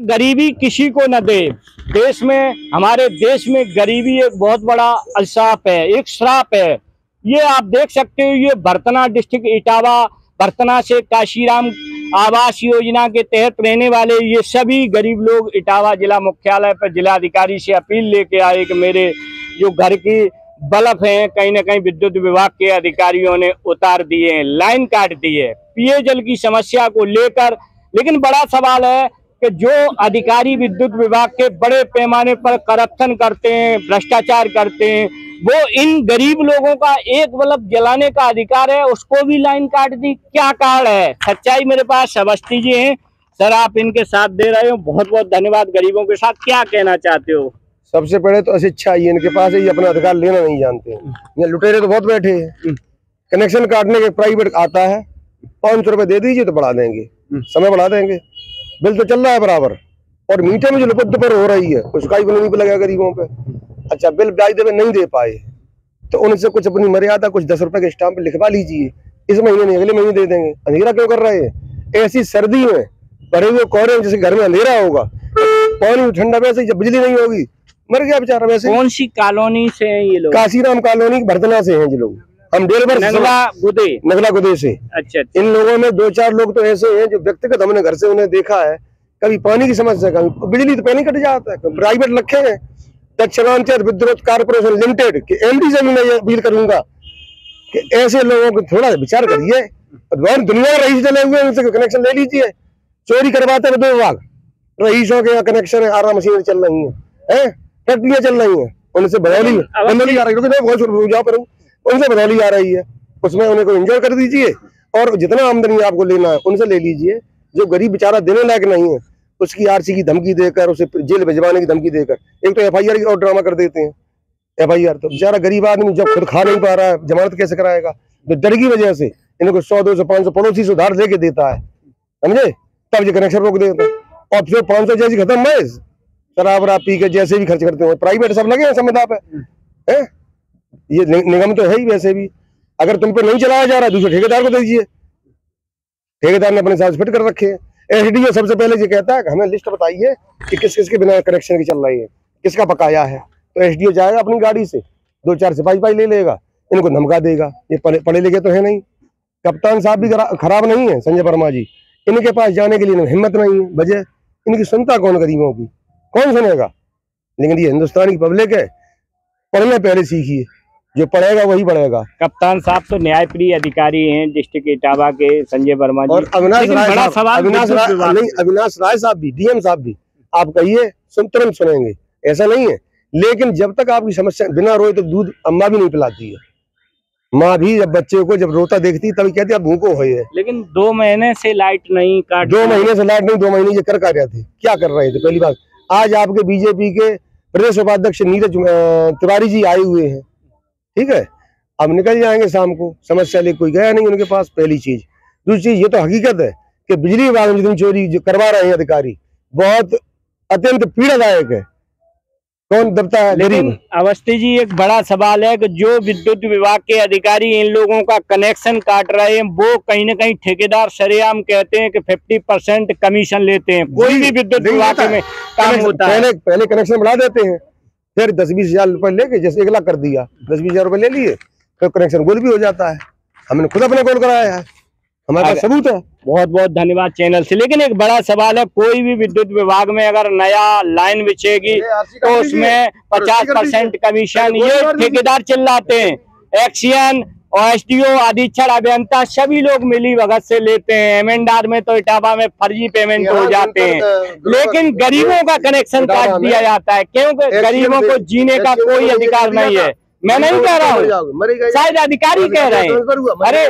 गरीबी किसी को न दे। देश में, हमारे देश में गरीबी एक बहुत बड़ा अभिशाप है, एक श्राप है। ये आप देख सकते हो, ये बरतना डिस्ट्रिक्ट इटावा, बरतना से काशीराम आवास योजना के तहत रहने वाले ये सभी गरीब लोग इटावा जिला मुख्यालय पर जिलाधिकारी से अपील लेके आए कि मेरे जो घर की बल्ब हैं कहीं ना कहीं विद्युत विभाग के अधिकारियों ने उतार दिए हैं, लाइन काट दी है पेयजल की समस्या को लेकर। लेकिन बड़ा सवाल है कि जो अधिकारी विद्युत विभाग के बड़े पैमाने पर करप्शन करते हैं, भ्रष्टाचार करते हैं, वो इन गरीब लोगों का एक बल्ब जलाने का अधिकार है, उसको भी लाइन काट दी। क्या कारण है? सच्चाई मेरे पास अवस्थी जी हैं। सर, आप इनके साथ दे रहे हो, बहुत बहुत धन्यवाद। गरीबों के साथ क्या कहना चाहते हो? सबसे पहले तो अशिक्षा ही इनके पास है, ये अपना अधिकार लेना नहीं जानते हैं। ये लुटेरे तो बहुत बैठे हैं। कनेक्शन काटने के प्राइवेट आता है, 500 रुपए दे दीजिए तो बढ़ा देंगे, समय बढ़ा देंगे। बिल तो चल रहा है बराबर, और मीटर में जो लुपत पर हो रही है उसका ही बिल नहीं लगा गरीबों पे। अच्छा, बिल ब्याज दे नहीं दे पाए तो उनसे कुछ अपनी मर्यादा, कुछ 10 रुपए के स्टाम्प लिखवा लीजिए, इस महीने नहीं अगले महीने दे देंगे। अंधेरा क्यों कर रहे हैं? ऐसी सर्दी में भरे हुए कोहरे में जैसे घर में अंधेरा होगा, पानी ठंडा, वैसे जब बिजली नहीं होगी मर गया बेचारा। वैसे कौन सी कॉलोनी से हैं ये लोग? काशीराम कॉलोनी बरतना से हैं जी लोग। हम नगला गुदे से। अच्छा। इन लोगों में 2-4 लोग तो ऐसे हैं जो व्यक्तिगत हमने घर से उन्हें देखा है, कभी पानी की समस्या, कभी बिजली तो पानी कट जाता है। प्राइवेट रखे हैं, दक्षिणांचल विद्युत कॉर्पोरेशन लिमिटेड के एमडी से मैं अपील करूंगा कि ऐसे लोगों को थोड़ा विचार करिए। दुनिया रईस चले हुए उनसे कनेक्शन ले लीजिए। चोरी करवाते हैं विभाग, रईसों के यहाँ कनेक्शन है, आरा मशीन चल रही है, फैक्ट्रियां चल रही है, उनसे बदौली आ रही है, उनसे बदौली आ रही है, उसमें उन्हें को एंजॉय कर दीजिए और जितना आमदनी आपको लेना है उनसे ले लीजिए। जो गरीब बेचारा देने लायक नहीं है उसकी आरसी की धमकी देकर, उसे जेल भिजवाने की धमकी देकर, एक तो एफआईआर की और ड्रामा कर देते हैं। एफआईआर तो बेचारा गरीब आदमी जब खुद खा नहीं पा रहा है, जमानत कैसे कराएगा? तो डर की वजह से इनको 100, 200, 500 पड़ोसी से उधार लेके देता है, समझे, तब ये कनेक्शन रोक देता है। और फिर 500 जैसी खत्म है, शराब पी के जैसे भी खर्च करते हो, प्राइवेट सब लगे हैं संविदा पे। ये निगम तो है ही। वैसे भी अगर तुम पे नहीं चलाया जा रहा दूसरे ठेकेदार को दे दीजिए। ठेकेदार ने अपने साथ फिट कर रखे हैं। एसडीओ सबसे पहले ये कहता है कि हमें लिस्ट बताइए कि किस किस के बिना कनेक्शन की चल रही है, किसका बकाया है। तो एसडीओ जाएगा अपनी गाड़ी से, 2-4 सिपाही ले लेगा, इनको धमका देगा। ये पढ़े लिखे तो है नहीं। कप्तान साहब भी खराब नहीं है, संजय वर्मा जी, इनके पास जाने के लिए हिम्मत नहीं है। वजह इनकी सुनता कौन? गरीबों की कौन सुनेगा? लेकिन ये हिंदुस्तान की पब्लिक है, पढ़ना पहले सीखिए, जो पढ़ेगा वही बढ़ेगा। कप्तान साहब तो न्यायप्रिय अधिकारी हैं डिस्ट्रिक्ट इटावा के, संजय वर्मा जी, और अविनाश राय साहब भी, डीएम साहब भी, आप कहिए तुरंत सुनेंगे, ऐसा नहीं है। लेकिन जब तक आपकी समस्या, बिना रोए तो दूध अम्मा भी नहीं पिलाती है। माँ भी जब बच्चे को जब रोता देखती तभी कहती है भूखो है। लेकिन 2 महीने से लाइट नहीं काट, 2 महीने से लाइट नहीं, 2 महीने ये कर रहे थे, क्या कर रहे थे? पहली बात, आज आपके बीजेपी के प्रदेश उपाध्यक्ष नीरज तिवारी जी आए हुए हैं, ठीक है, अब निकल जाएंगे शाम को, समस्या लेकर कोई गया नहीं उनके पास, पहली चीज। दूसरी चीज, ये तो हकीकत है कि बिजली विभाग में जितनी चोरी जो करवा रहे हैं अधिकारी, बहुत अत्यंत पीड़ादायक है। कौन दबता है? लेकिन अवस्थी जी, एक बड़ा सवाल है कि जो विद्युत विभाग के अधिकारी इन लोगों का कनेक्शन काट रहे हैं, वो कहीं ना कहीं ठेकेदार सरेआम कहते हैं कि 50% कमीशन लेते हैं। कोई भी विद्युत विभाग में काम होता है, पहले कनेक्शन बढ़ा देते हैं, फिर 10-20 हजार रुपए लेके, जैसे 1 लाख कर दिया, 10-20 हजार रुपए ले लिए, तो कनेक्शन गोल भी हो जाता है। हमने खुद अपने गोल कराया है, हमारे पास सबूत है। बहुत बहुत धन्यवाद चैनल से। लेकिन एक बड़ा सवाल है, कोई भी विद्युत विभाग में अगर नया लाइन बिछेगी तो उसमें 50% कमीशन ये ठेकेदार चिल्लाते हैं। एक्सियन और एसडीओ, अधीक्षण अभियंता सभी लोग मिली भगत से लेते हैं। एमएनआर में तो इटावा में फर्जी पेमेंट हो जाते हैं, लेकिन गरीबों का कनेक्शन काट दिया जाता है, क्योंकि गरीबों को जीने का कोई अधिकार नहीं है। मैं नहीं कह रहा हूँ, शायद अधिकारी कह रहे हैं। अरे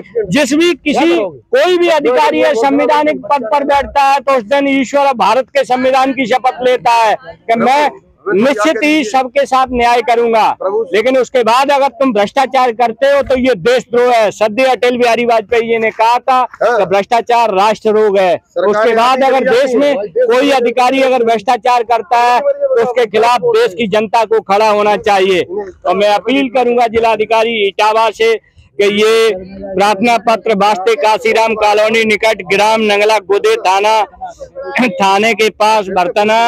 कोई भी अधिकारी है संवैधानिक पद पर बैठता है तो उस दिन ईश्वर भारत के संविधान की शपथ लेता है कि मैं निश्चित ही सबके साथ न्याय करूंगा। लेकिन उसके बाद अगर तुम भ्रष्टाचार करते हो तो ये देशद्रोह है। सदैव अटल बिहारी वाजपेयी जी ने कहा था कि भ्रष्टाचार राष्ट्र रोग है। उसके बाद अगर देश में कोई अधिकारी अगर भ्रष्टाचार करता है तो उसके खिलाफ देश की जनता को खड़ा होना चाहिए। और मैं अपील करूंगा जिलाधिकारी इटावा से कि ये प्रार्थना पत्र वास्ते काशीराम कॉलोनी निकट ग्राम नंगला गुदे थाने के पास बर्तना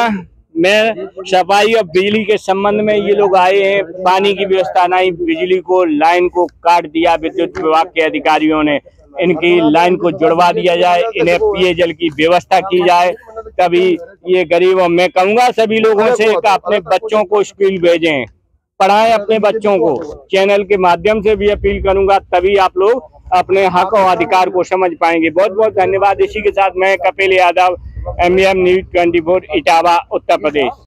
में सफाई और बिजली के संबंध में ये लोग आए हैं। पानी की व्यवस्था नहीं, बिजली को लाइन को काट दिया विद्युत विभाग के अधिकारियों ने। इनकी लाइन को जुड़वा दिया जाए, इन्हें पेयजल की व्यवस्था की जाए, तभी ये गरीब। और मैं कहूँगा सभी लोगों से कि अपने बच्चों को स्कूल भेजें, पढ़ाएं अपने बच्चों को। चैनल के माध्यम से भी अपील करूंगा, तभी आप लोग अपने हक और अधिकार को समझ पाएंगे। बहुत बहुत धन्यवाद। इसी के साथ मैं कपिल यादव, MEM News 24 इटावा उत्तर प्रदेश।